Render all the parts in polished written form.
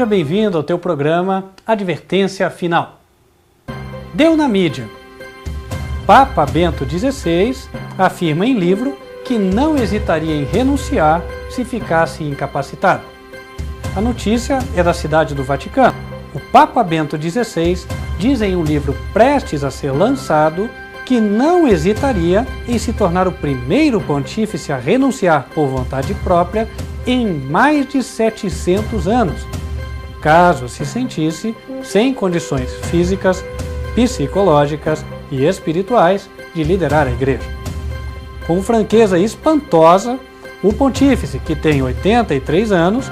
bem-vindo ao teu programa Advertência Final. Deu na mídia. Papa Bento XVI afirma em livro que não hesitaria em renunciar se ficasse incapacitado. A notícia é da cidade do Vaticano. O Papa Bento XVI diz em um livro prestes a ser lançado que não hesitaria em se tornar o primeiro pontífice a renunciar por vontade própria em mais de 700 anos, caso se sentisse sem condições físicas, psicológicas e espirituais de liderar a Igreja. Com franqueza espantosa, o pontífice, que tem 83 anos,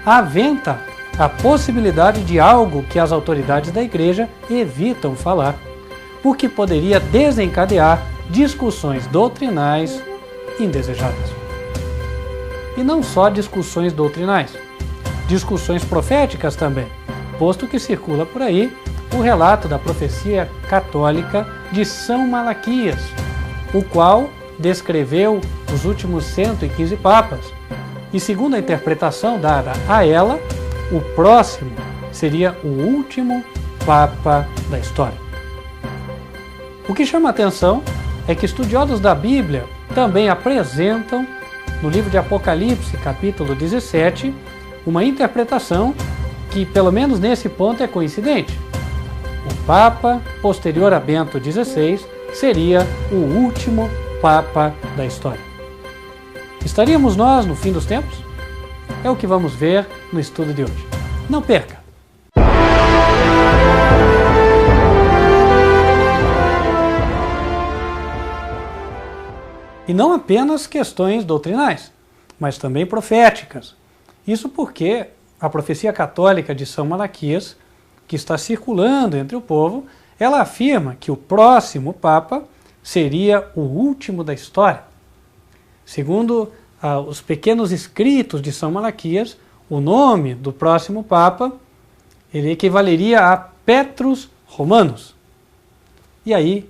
aventa a possibilidade de algo que as autoridades da Igreja evitam falar, o que poderia desencadear discussões doutrinais indesejadas. E não só discussões doutrinais, discussões proféticas também, posto que circula por aí o relato da profecia católica de São Malaquias, o qual descreveu os últimos 115 papas, e segundo a interpretação dada a ela, o próximo seria o último papa da história. O que chama a atenção é que estudiosos da Bíblia também apresentam, no livro de Apocalipse, capítulo 17, uma interpretação que, pelo menos nesse ponto, é coincidente. O Papa posterior a Bento XVI seria o último Papa da história. Estaríamos nós no fim dos tempos? É o que vamos ver no estudo de hoje. Não perca! E não apenas questões doutrinais, mas também proféticas. Isso porque a profecia católica de São Malaquias, que está circulando entre o povo, ela afirma que o próximo Papa seria o último da história. Segundo os pequenos escritos de São Malaquias, o nome do próximo Papa ele equivaleria a Petrus Romanus. E aí,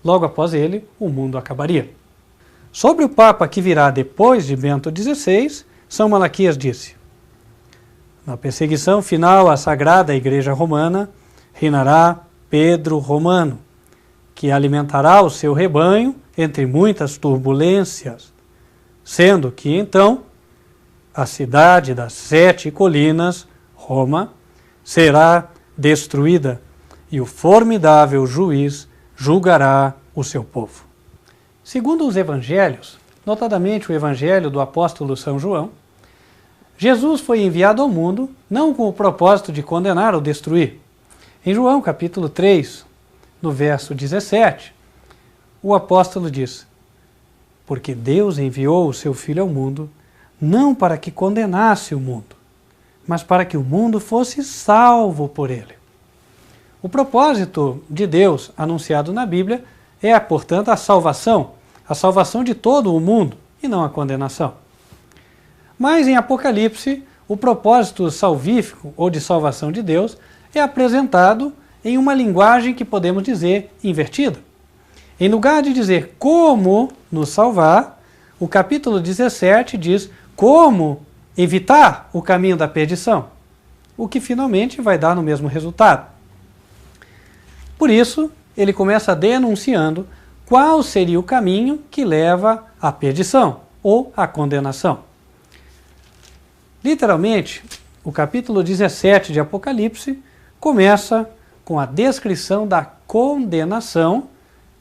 logo após ele, o mundo acabaria. Sobre o Papa que virá depois de Bento XVI, São Malaquias disse: na perseguição final à Sagrada Igreja Romana, reinará Pedro Romano, que alimentará o seu rebanho entre muitas turbulências, sendo que então a cidade das 7 colinas, Roma, será destruída e o formidável juiz julgará o seu povo. Segundo os evangelhos, notadamente o evangelho do apóstolo São João, Jesus foi enviado ao mundo não com o propósito de condenar ou destruir. Em João capítulo 3, no verso 17, o apóstolo diz: porque Deus enviou o seu Filho ao mundo, não para que condenasse o mundo, mas para que o mundo fosse salvo por ele. O propósito de Deus anunciado na Bíblia é, portanto, a salvação de todo o mundo e não a condenação. Mas em Apocalipse, o propósito salvífico ou de salvação de Deus é apresentado em uma linguagem que podemos dizer invertida. Em lugar de dizer como nos salvar, o capítulo 17 diz como evitar o caminho da perdição, o que finalmente vai dar no mesmo resultado. Por isso, ele começa denunciando qual seria o caminho que leva à perdição ou à condenação. Literalmente, o capítulo 17 de Apocalipse começa com a descrição da condenação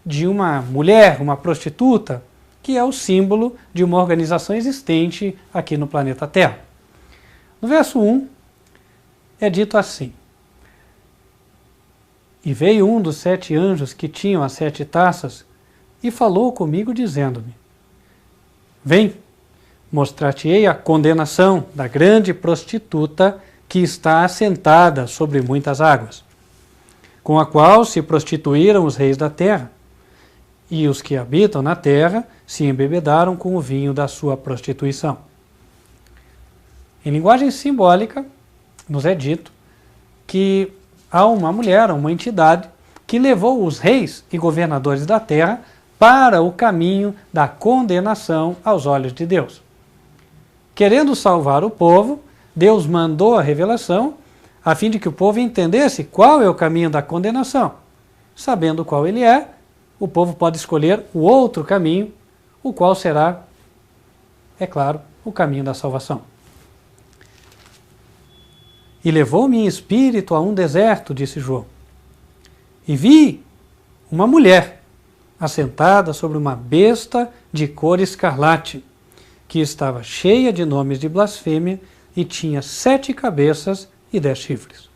de uma mulher, uma prostituta, que é o símbolo de uma organização existente aqui no planeta Terra. No verso 1 é dito assim: e veio um dos 7 anjos que tinham as 7 taças e falou comigo dizendo-me: vem, mostrar-te-ei a condenação da grande prostituta que está assentada sobre muitas águas, com a qual se prostituíram os reis da terra, e os que habitam na terra se embebedaram com o vinho da sua prostituição. Em linguagem simbólica, nos é dito que há uma mulher, uma entidade, que levou os reis e governadores da terra para o caminho da condenação aos olhos de Deus. Querendo salvar o povo, Deus mandou a revelação a fim de que o povo entendesse qual é o caminho da condenação. Sabendo qual ele é, o povo pode escolher o outro caminho, o qual será, é claro, o caminho da salvação. E levou-me em espírito a um deserto, disse João, e vi uma mulher assentada sobre uma besta de cor escarlate, que estava cheia de nomes de blasfêmia e tinha 7 cabeças e 10 chifres.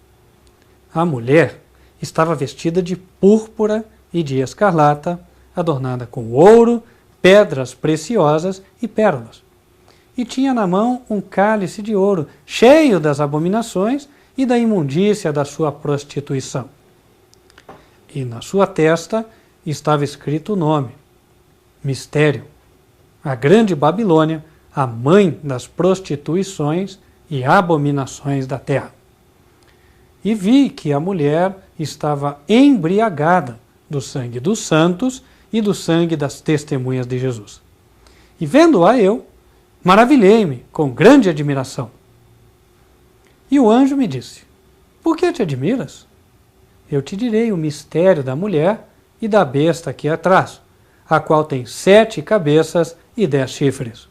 A mulher estava vestida de púrpura e de escarlata, adornada com ouro, pedras preciosas e pérolas. E tinha na mão um cálice de ouro, cheio das abominações e da imundícia da sua prostituição. E na sua testa estava escrito o nome, Mistério, a grande Babilônia, a mãe das prostituições e abominações da terra. E vi que a mulher estava embriagada do sangue dos santos e do sangue das testemunhas de Jesus. E vendo-a eu, maravilhei-me com grande admiração. E o anjo me disse, por que te admiras? Eu te direi o mistério da mulher e da besta que a traz, a qual tem 7 cabeças e 10 chifres.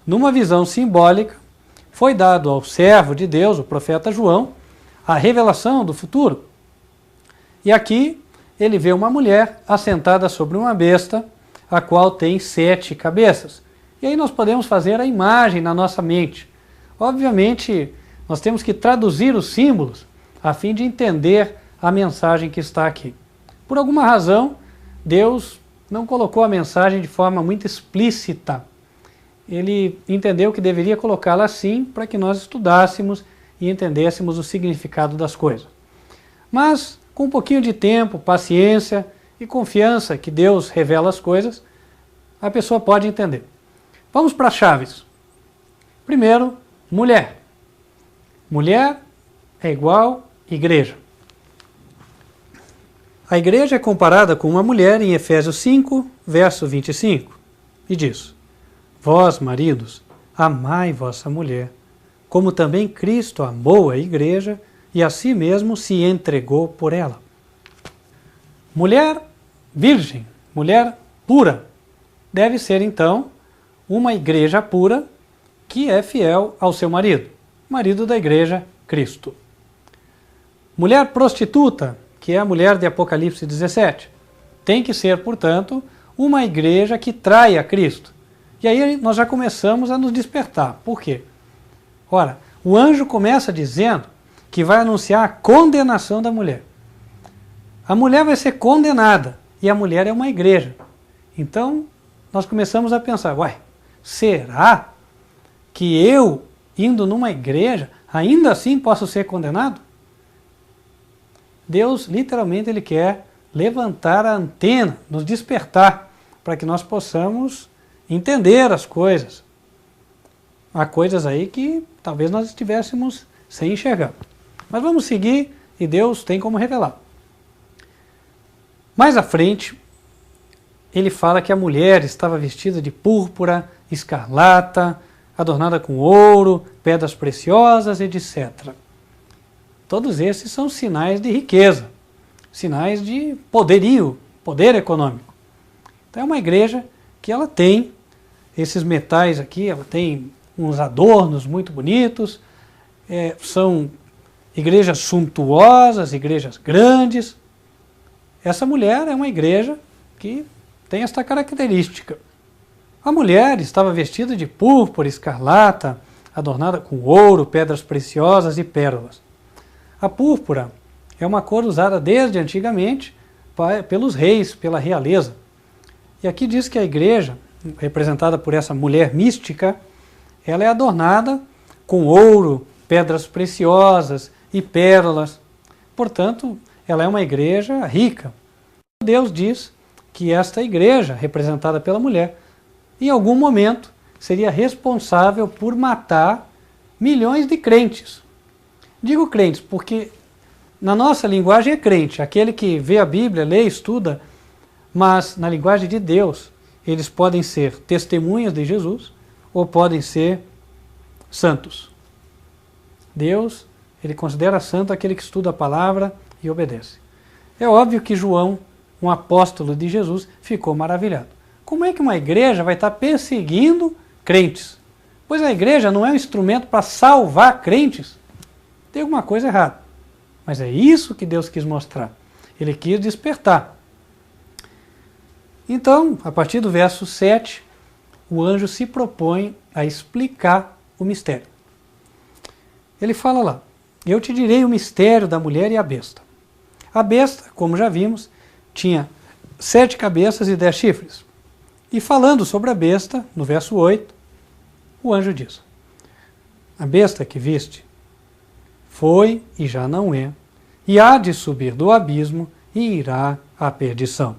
Numa visão simbólica, foi dado ao servo de Deus, o profeta João, a revelação do futuro. E aqui ele vê uma mulher assentada sobre uma besta, a qual tem 7 cabeças. E aí nós podemos fazer a imagem na nossa mente. Obviamente, nós temos que traduzir os símbolos a fim de entender a mensagem que está aqui. Por alguma razão, Deus não colocou a mensagem de forma muito explícita. Ele entendeu que deveria colocá-la assim para que nós estudássemos e entendêssemos o significado das coisas. Mas, com um pouquinho de tempo, paciência e confiança que Deus revela as coisas, a pessoa pode entender. Vamos para as chaves. Primeiro, mulher. Mulher é igual igreja. A igreja é comparada com uma mulher em Efésios 5, verso 25, e diz, vós, maridos, amai vossa mulher, como também Cristo amou a igreja e a si mesmo se entregou por ela. Mulher virgem, mulher pura, deve ser então uma igreja pura que é fiel ao seu marido, marido da igreja, Cristo. Mulher prostituta, que é a mulher de Apocalipse 17, tem que ser, portanto, uma igreja que trai a Cristo. E aí nós já começamos a nos despertar. Por quê? Ora, o anjo começa dizendo que vai anunciar a condenação da mulher. A mulher vai ser condenada e a mulher é uma igreja. Então, nós começamos a pensar, uai, será que eu, indo numa igreja, ainda assim posso ser condenado? Deus, literalmente, Ele quer levantar a antena, nos despertar, para que nós possamos entender as coisas. Há coisas aí que talvez nós estivéssemos sem enxergar. Mas vamos seguir e Deus tem como revelar. Mais à frente, ele fala que a mulher estava vestida de púrpura, escarlata, adornada com ouro, pedras preciosas, etc. Todos esses são sinais de riqueza, sinais de poderio, poder econômico. Então é uma igreja que ela tem esses metais aqui, ela tem uns adornos muito bonitos, são igrejas suntuosas, igrejas grandes. Essa mulher é uma igreja que tem esta característica. A mulher estava vestida de púrpura, escarlata, adornada com ouro, pedras preciosas e pérolas. A púrpura é uma cor usada desde antigamente pelos reis, pela realeza. E aqui diz que a igreja, representada por essa mulher mística, ela é adornada com ouro, pedras preciosas e pérolas. Portanto, ela é uma igreja rica. Deus diz que esta igreja, representada pela mulher, em algum momento seria responsável por matar milhões de crentes. Digo crentes porque na nossa linguagem é crente, aquele que vê a Bíblia, lê, estuda, mas na linguagem de Deus, eles podem ser testemunhas de Jesus ou podem ser santos. Deus, ele considera santo aquele que estuda a palavra e obedece. É óbvio que João, um apóstolo de Jesus, ficou maravilhado. Como é que uma igreja vai estar perseguindo crentes? Pois a igreja não é um instrumento para salvar crentes. Tem alguma coisa errada. Mas é isso que Deus quis mostrar. Ele quis despertar. Então, a partir do verso 7, o anjo se propõe a explicar o mistério. Ele fala lá: eu te direi o mistério da mulher e a besta. A besta, como já vimos, tinha 7 cabeças e 10 chifres. E falando sobre a besta, no verso 8, o anjo diz: a besta que viste foi e já não é, e há de subir do abismo e irá à perdição.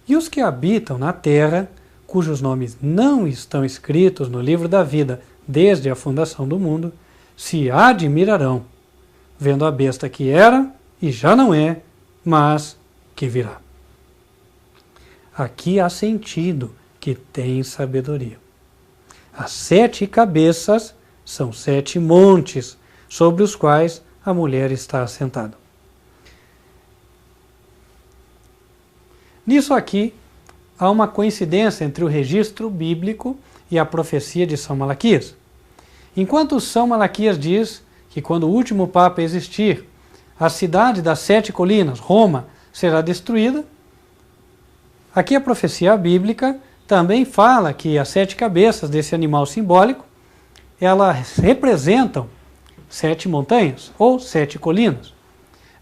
E os que habitam na terra, cujos nomes não estão escritos no livro da vida desde a fundação do mundo, se admirarão, vendo a besta que era e já não é, mas que virá. Aqui há sentido que tem sabedoria. As 7 cabeças são 7 montes sobre os quais a mulher está assentada. Nisso aqui, há uma coincidência entre o registro bíblico e a profecia de São Malaquias. Enquanto São Malaquias diz que quando o último Papa existir, a cidade das 7 colinas, Roma, será destruída, aqui a profecia bíblica também fala que as 7 cabeças desse animal simbólico, elas representam 7 montanhas ou 7 colinas.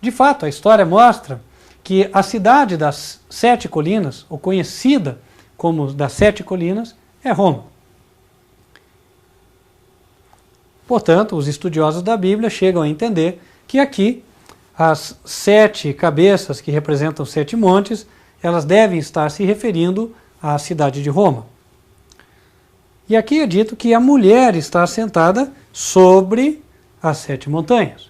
De fato, a história mostra que a cidade das 7 colinas, ou conhecida como das 7 colinas, é Roma. Portanto, os estudiosos da Bíblia chegam a entender que aqui as 7 cabeças que representam 7 montes, elas devem estar se referindo à cidade de Roma. E aqui é dito que a mulher está assentada sobre as 7 montanhas.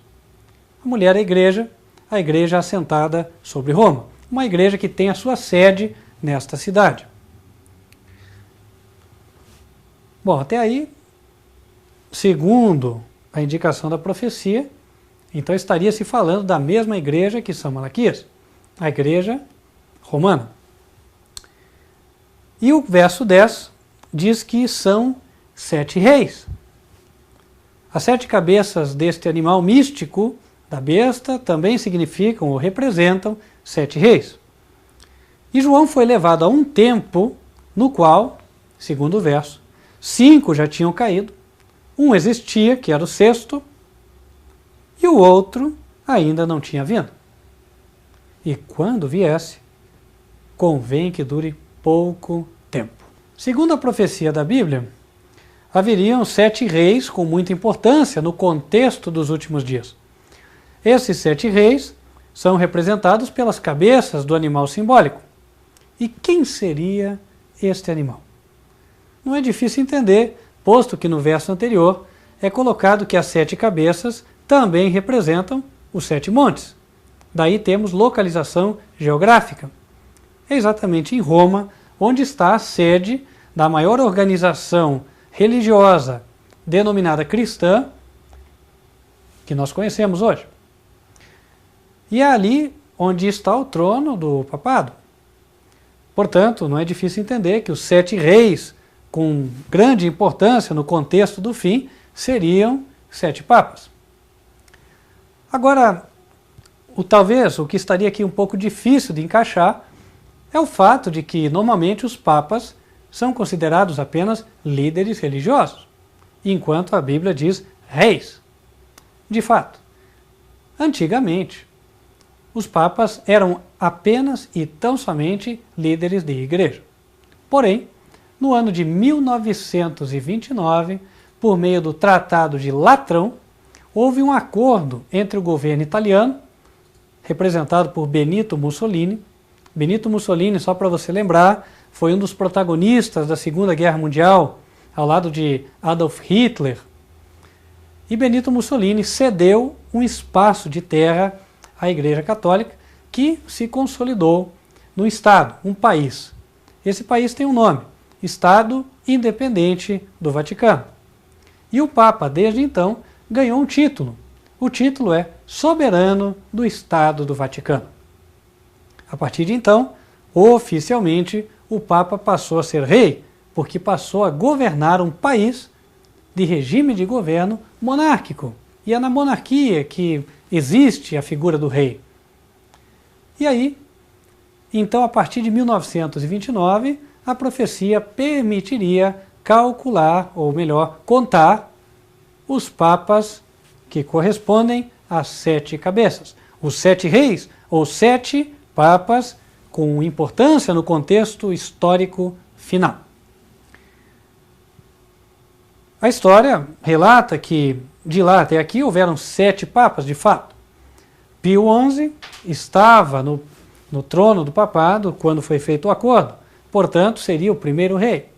A mulher é a igreja assentada sobre Roma. Uma igreja que tem a sua sede nesta cidade. Bom, até aí, segundo a indicação da profecia, então estaria se falando da mesma igreja que São Malaquias, a igreja romana. E o verso 10 diz que são 7 reis. As 7 cabeças deste animal místico, da besta, também significam ou representam 7 reis. E João foi levado a um tempo no qual, segundo o verso, 5 já tinham caído, um existia, que era o 6º, e o outro ainda não tinha vindo. E quando viesse, convém que dure pouco tempo. Segundo a profecia da Bíblia, haveriam 7 reis com muita importância no contexto dos últimos dias. Esses 7 reis são representados pelas cabeças do animal simbólico. E quem seria este animal? Não é difícil entender, posto que no verso anterior é colocado que as 7 cabeças também representam os 7 montes. Daí temos localização geográfica. É exatamente em Roma, onde está a sede da maior organização religiosa denominada cristã que nós conhecemos hoje. E é ali onde está o trono do papado. Portanto, não é difícil entender que os 7 reis, com grande importância no contexto do fim, seriam 7 papas. Agora, talvez o que estaria aqui um pouco difícil de encaixar é o fato de que, normalmente, os papas são considerados apenas líderes religiosos, enquanto a Bíblia diz reis. De fato, antigamente, os papas eram apenas e tão somente líderes de igreja. Porém, no ano de 1929, por meio do Tratado de Latrão, houve um acordo entre o governo italiano, representado por Benito Mussolini. Benito Mussolini, só para você lembrar, foi um dos protagonistas da Segunda Guerra Mundial, ao lado de Adolf Hitler. E Benito Mussolini cedeu um espaço de terra à Igreja Católica, que se consolidou no Estado, um país. Esse país tem um nome, Estado Independente do Vaticano. E o Papa, desde então, ganhou um título. O título é Soberano do Estado do Vaticano. A partir de então, oficialmente, o Papa passou a ser rei, porque passou a governar um país de regime de governo monárquico. E é na monarquia que existe a figura do rei. E aí, então, a partir de 1929, a profecia permitiria calcular, ou melhor, contar os papas que correspondem às 7 cabeças. Os 7 reis, ou 7 papas com importância no contexto histórico final. A história relata que de lá até aqui houveram 7 papas de fato. Pio XI estava no trono do papado quando foi feito o acordo, portanto seria o primeiro rei.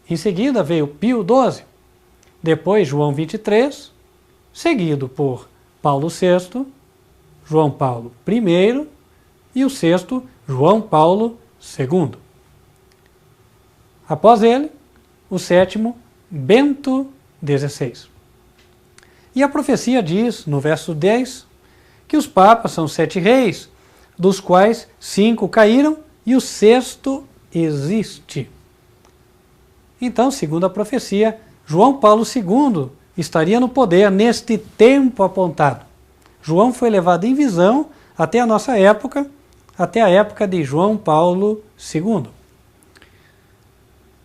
Em seguida veio Pio XII, depois João XXIII, seguido por Paulo VI, João Paulo I e o sexto, João Paulo II. Após ele, o sétimo, Bento XVI. E a profecia diz, no verso 10, que os papas são 7 reis, dos quais 5 caíram e o sexto existe. Então, segundo a profecia, João Paulo II estaria no poder neste tempo apontado. João foi levado em visão até a nossa época, até a época de João Paulo II.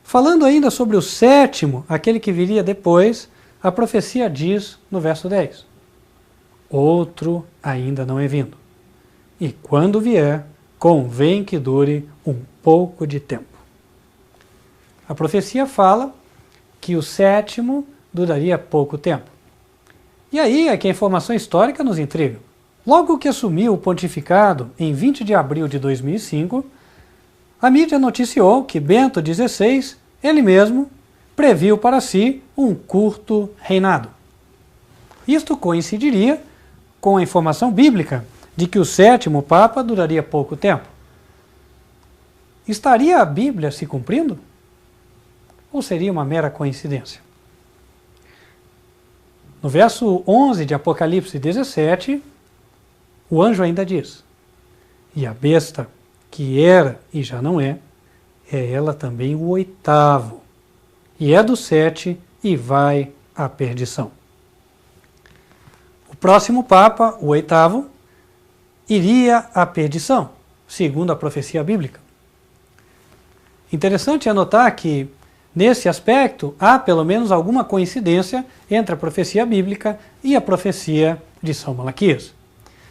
Falando ainda sobre o sétimo, aquele que viria depois, a profecia diz no verso 10: outro ainda não é vindo, e quando vier, convém que dure um pouco de tempo. A profecia fala que o sétimo duraria pouco tempo. E aí é que a informação histórica nos intriga. Logo que assumiu o pontificado, em 20 de abril de 2005, a mídia noticiou que Bento XVI, ele mesmo, previu para si um curto reinado. Isto coincidiria com a informação bíblica de que o sétimo Papa duraria pouco tempo. Estaria a Bíblia se cumprindo? Ou seria uma mera coincidência? No verso 11 de Apocalipse 17, o anjo ainda diz: e a besta, que era e já não é ela também o oitavo, e é do 7 e vai à perdição. O próximo Papa, o oitavo, iria à perdição, segundo a profecia bíblica. Interessante é notar que, nesse aspecto, há pelo menos alguma coincidência entre a profecia bíblica e a profecia de São Malaquias.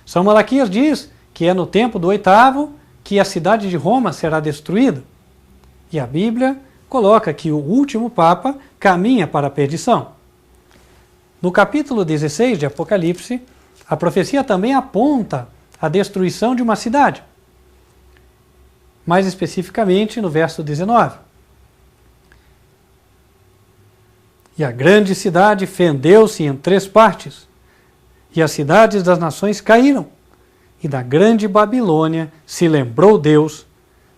São Malaquias diz que é no tempo do oitavo que a cidade de Roma será destruída. E a Bíblia coloca que o último Papa caminha para a perdição. No capítulo 16 de Apocalipse, a profecia também aponta a destruição de uma cidade. Mais especificamente no verso 19. E a grande cidade fendeu-se em 3 partes, e as cidades das nações caíram, e da grande Babilônia se lembrou Deus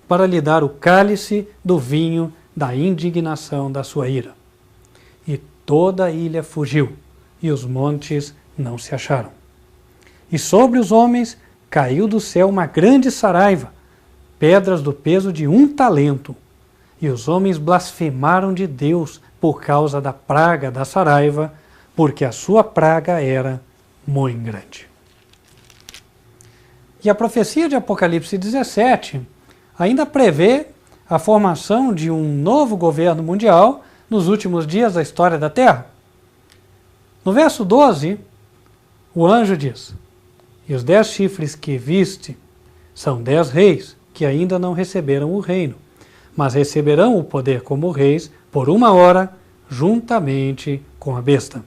para lhe dar o cálice do vinho da indignação da sua ira. E toda a ilha fugiu, e os montes não se acharam. E sobre os homens caiu do céu uma grande saraiva, pedras do peso de 1 talento, e os homens blasfemaram de Deus por causa da praga da saraiva, porque a sua praga era muito grande. E a profecia de Apocalipse 17 ainda prevê a formação de um novo governo mundial nos últimos dias da história da Terra. No verso 12, o anjo diz: e os 10 chifres que viste são 10 reis que ainda não receberam o reino, mas receberão o poder como reis por 1 hora, juntamente com a besta.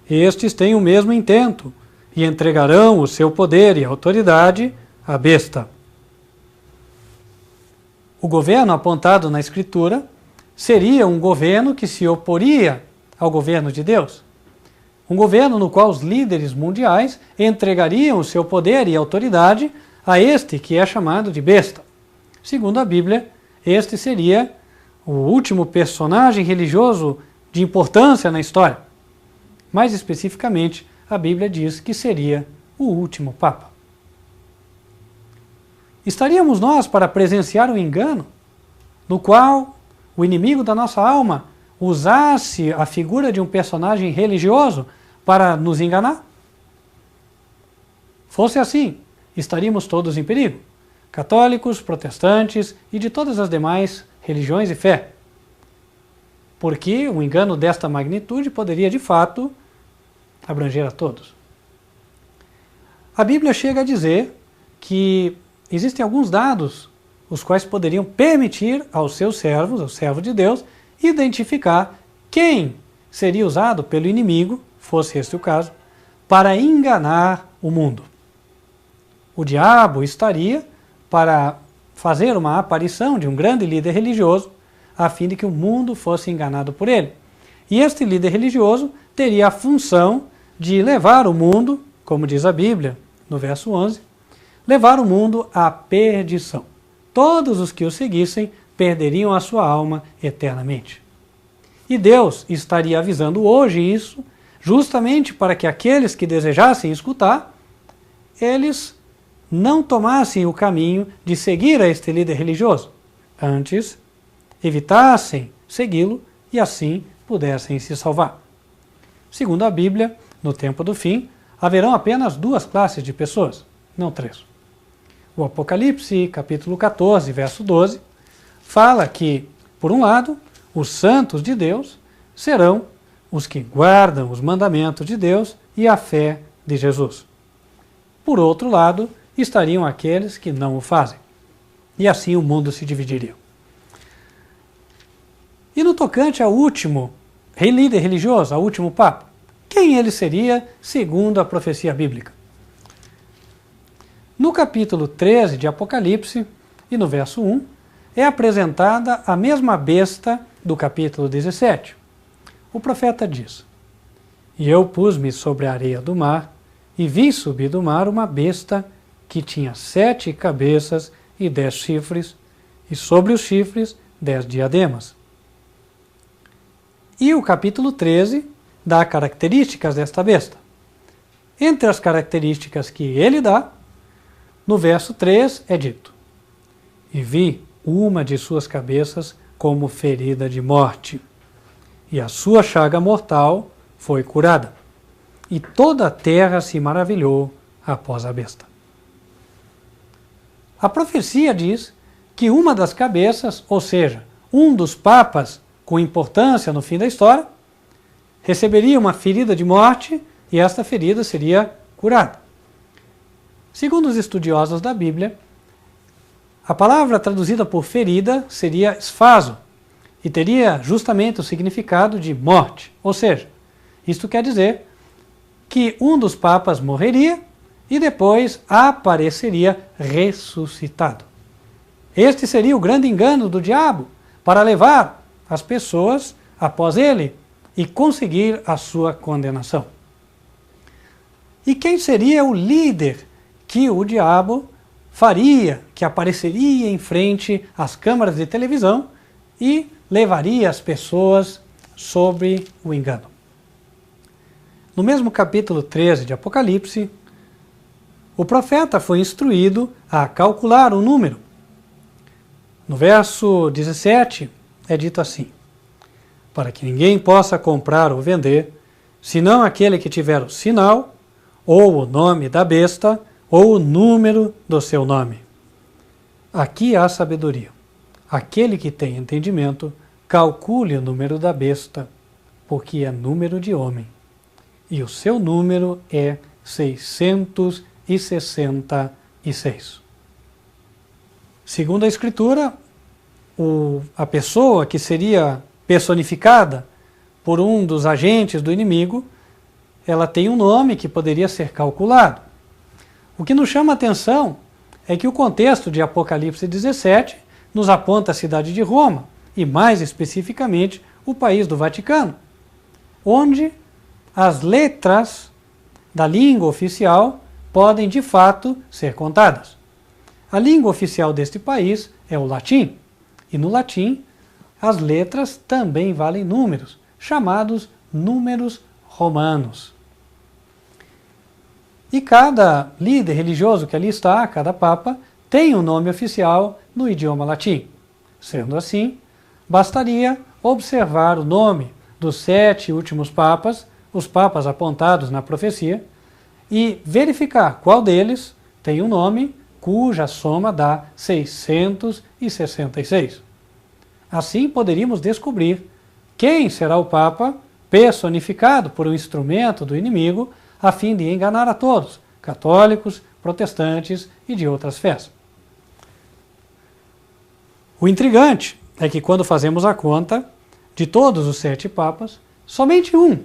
Estes têm o mesmo intento, e entregarão o seu poder e autoridade à besta. O governo apontado na Escritura seria um governo que se oporia ao governo de Deus. Um governo no qual os líderes mundiais entregariam o seu poder e autoridade a este que é chamado de besta. Segundo a Bíblia, este seria o último personagem religioso de importância na história. Mais especificamente, a Bíblia diz que seria o último Papa. Estaríamos nós para presenciar um engano no qual o inimigo da nossa alma usasse a figura de um personagem religioso para nos enganar? Fosse assim, estaríamos todos em perigo, católicos, protestantes e de todas as demais religiões e fé. Porque um engano desta magnitude poderia, de fato, abranger a todos. A Bíblia chega a dizer que existem alguns dados os quais poderiam permitir aos seus servos, aos servos de Deus, identificar quem seria usado pelo inimigo, fosse este o caso, para enganar o mundo. O diabo estaria para fazer uma aparição de um grande líder religioso, a fim de que o mundo fosse enganado por ele. E este líder religioso teria a função de levar o mundo, como diz a Bíblia, no verso 11, levar o mundo à perdição. Todos os que o seguissem perderiam a sua alma eternamente. E Deus estaria avisando hoje isso, justamente para que aqueles que desejassem escutar, eles não tomassem o caminho de seguir a este líder religioso. Antes, evitassem segui-lo e assim pudessem se salvar. Segundo a Bíblia, no tempo do fim, haverão apenas duas classes de pessoas, não três. O Apocalipse, capítulo 14, verso 12, fala que, por um lado, os santos de Deus serão os que guardam os mandamentos de Deus e a fé de Jesus. Por outro lado, estariam aqueles que não o fazem. E assim o mundo se dividiria. E no tocante ao último líder religioso, ao último Papa, quem ele seria segundo a profecia bíblica? No capítulo 13 de Apocalipse, e no verso 1, é apresentada a mesma besta do capítulo 17. O profeta diz: E eu pus-me sobre a areia do mar, e vi subir do mar uma besta que tinha 7 cabeças e 10 chifres, e sobre os chifres 10 diademas. E o capítulo 13 dá características desta besta. Entre as características que ele dá, no verso 3 é dito: E vi uma de suas cabeças como ferida de morte, e a sua chaga mortal foi curada, e toda a terra se maravilhou após a besta. A profecia diz que uma das cabeças, ou seja, um dos papas com importância no fim da história, receberia uma ferida de morte e esta ferida seria curada. Segundo os estudiosos da Bíblia, a palavra traduzida por ferida seria esfazo e teria justamente o significado de morte. Ou seja, isto quer dizer que um dos papas morreria e depois apareceria ressuscitado. Este seria o grande engano do diabo para levar as pessoas após ele e conseguir a sua condenação. E quem seria o líder que o diabo faria, que apareceria em frente às câmaras de televisão e levaria as pessoas sobre o engano? No mesmo capítulo 13 de Apocalipse, o profeta foi instruído a calcular um número. No verso 17 é dito assim: para que ninguém possa comprar ou vender, senão aquele que tiver o sinal, ou o nome da besta, ou o número do seu nome. Aqui há sabedoria. Aquele que tem entendimento, calcule o número da besta, porque é número de homem, e o seu número é 666. Segundo a Escritura, a pessoa que seria personificada por um dos agentes do inimigo, ela tem um nome que poderia ser calculado. O que nos chama a atenção é que o contexto de Apocalipse 17 nos aponta a cidade de Roma, e mais especificamente o país do Vaticano, onde as letras da língua oficial podem de fato ser contadas. A língua oficial deste país é o latim, e no latim as letras também valem números, chamados números romanos. E cada líder religioso que ali está, cada papa, tem um nome oficial no idioma latim. Sendo assim, bastaria observar o nome dos 7 últimos papas, os papas apontados na profecia, e verificar qual deles tem um nome cuja soma dá 666. Assim poderíamos descobrir quem será o papa personificado por um instrumento do inimigo a fim de enganar a todos, católicos, protestantes e de outras fés. O intrigante é que quando fazemos a conta de todos os 7 papas, somente um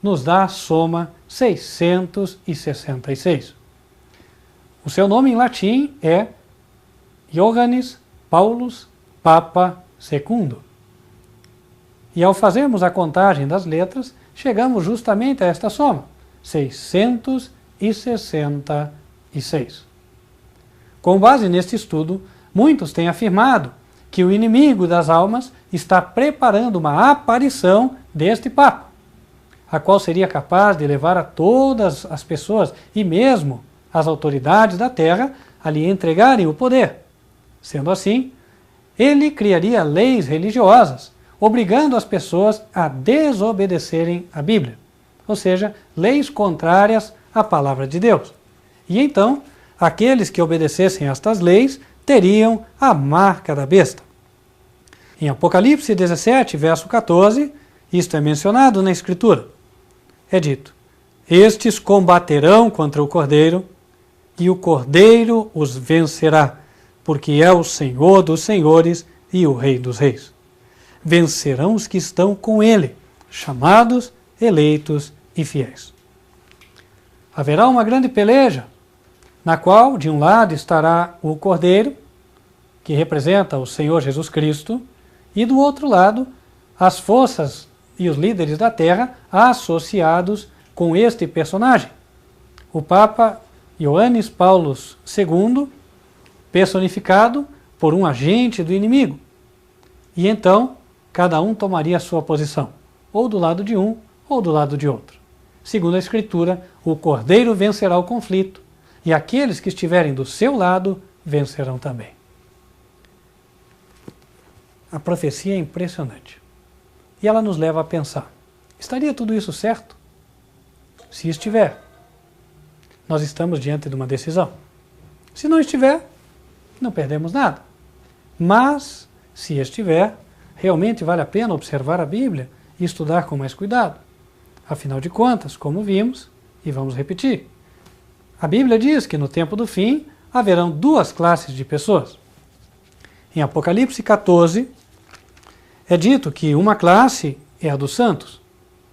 nos dá a soma 666. O seu nome em latim é Johannes Paulus Papa II. E ao fazermos a contagem das letras, chegamos justamente a esta soma, 666. Com base neste estudo, muitos têm afirmado que o inimigo das almas está preparando uma aparição deste Papa, a qual seria capaz de levar a todas as pessoas e mesmo as autoridades da terra a lhe entregarem o poder. Sendo assim, ele criaria leis religiosas, obrigando as pessoas a desobedecerem a Bíblia, ou seja, leis contrárias à palavra de Deus. E então, aqueles que obedecessem a estas leis teriam a marca da besta. Em Apocalipse 17, verso 14, isto é mencionado na Escritura. É dito: estes combaterão contra o Cordeiro, e o Cordeiro os vencerá, porque é o Senhor dos senhores e o Rei dos reis. Vencerão os que estão com ele, chamados, eleitos e fiéis. Haverá uma grande peleja, na qual, de um lado, estará o Cordeiro, que representa o Senhor Jesus Cristo, e do outro lado, as forças e os líderes da terra associados com este personagem, o Papa Johannes Paulus II, personificado por um agente do inimigo. E então, cada um tomaria a sua posição, ou do lado de um, ou do lado de outro. Segundo a Escritura, o Cordeiro vencerá o conflito, e aqueles que estiverem do seu lado vencerão também. A profecia é impressionante. E ela nos leva a pensar: estaria tudo isso certo? Se estiver, nós estamos diante de uma decisão. Se não estiver, não perdemos nada. Mas, se estiver, realmente vale a pena observar a Bíblia e estudar com mais cuidado. Afinal de contas, como vimos, e vamos repetir, a Bíblia diz que no tempo do fim haverão 2 classes de pessoas. Em Apocalipse 14, é dito que uma classe é a dos santos,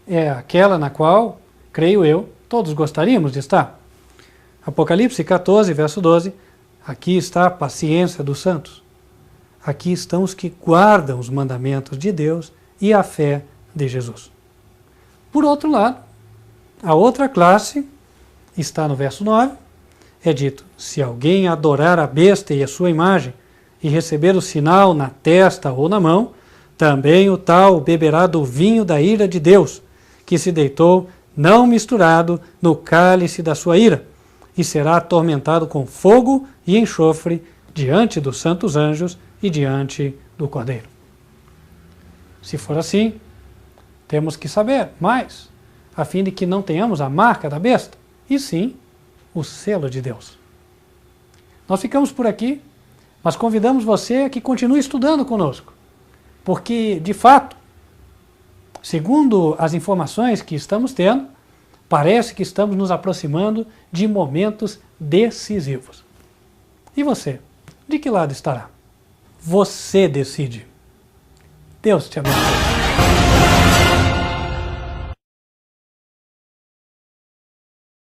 é aquela na qual, creio eu, todos gostaríamos de estar. Apocalipse 14, verso 12, aqui está a paciência dos santos. Aqui estão os que guardam os mandamentos de Deus e a fé de Jesus. Por outro lado, a outra classe está no verso 9, é dito: se alguém adorar a besta e a sua imagem e receber o sinal na testa ou na mão, também o tal beberá do vinho da ira de Deus, que se deitou não misturado no cálice da sua ira, e será atormentado com fogo e enxofre diante dos santos anjos e diante do Cordeiro. Se for assim, temos que saber mais, a fim de que não tenhamos a marca da besta, e sim o selo de Deus. Nós ficamos por aqui, mas convidamos você a que continue estudando conosco, porque, de fato, segundo as informações que estamos tendo, parece que estamos nos aproximando de momentos decisivos. E você, de que lado estará? Você decide. Deus te abençoe.